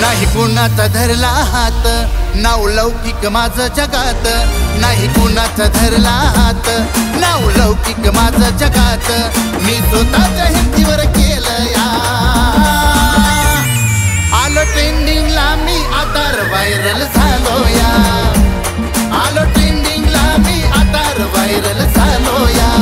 नाही कुणाचा धरला हात, नाव लौकिक माझं जगात. नाही कुणाचा धरला हात, नाव लौकिक माझं जगात. मी स्वतःच्या हिमतीवर केलं या. आलो ट्रेंडिंगला मी आता व्हायरल झालो या. आलो ट्रेंडिंगला मी आता व्हायरल झालो या.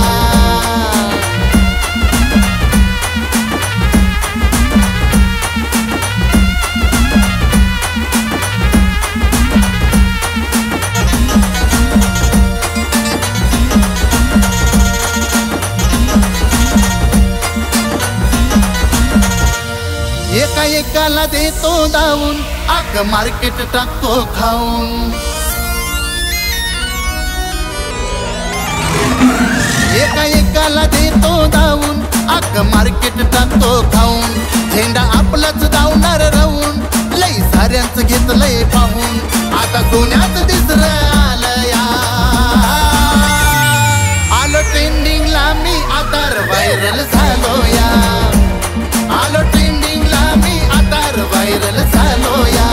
एका एकाला देतो दावून, आक मार्केट टाकतो खाऊन. एका एकाला देतो दावून, आक मार्केट टाकतो खाऊन. झेंडा आपलाच दावणार राहून, लई साऱ्यांच घेतलंय पाहून. आता सोन्याच दिसरं आलं या. आलो ट्रेंडिंगला मी आता व्हायरल झालो या. आलो ट्रेंडिंगला मी आता व्हायरल झालो या.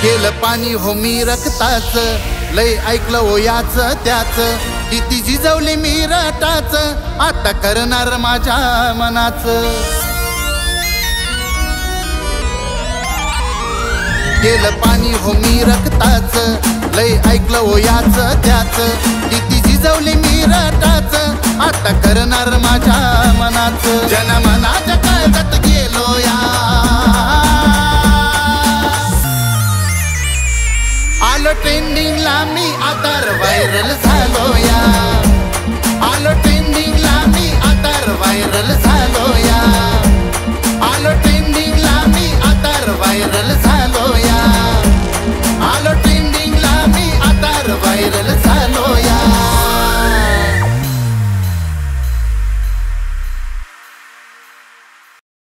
गेलं पाणी हो मी रक्ताच, लय ऐकलं हो याच त्याच. किती जिजवली मी रटाच, आता करणार माझ्या मनाच. गेलं पाणी हो मी रक्ताच, लय ऐकलं हो याच त्याच. किती जिजवली मी रटाच, आता करणार माझ्या मनाच. जनमनाच्या काळजात गेलो या. आलो ट्रेंडिंगला मी आता व्हायरल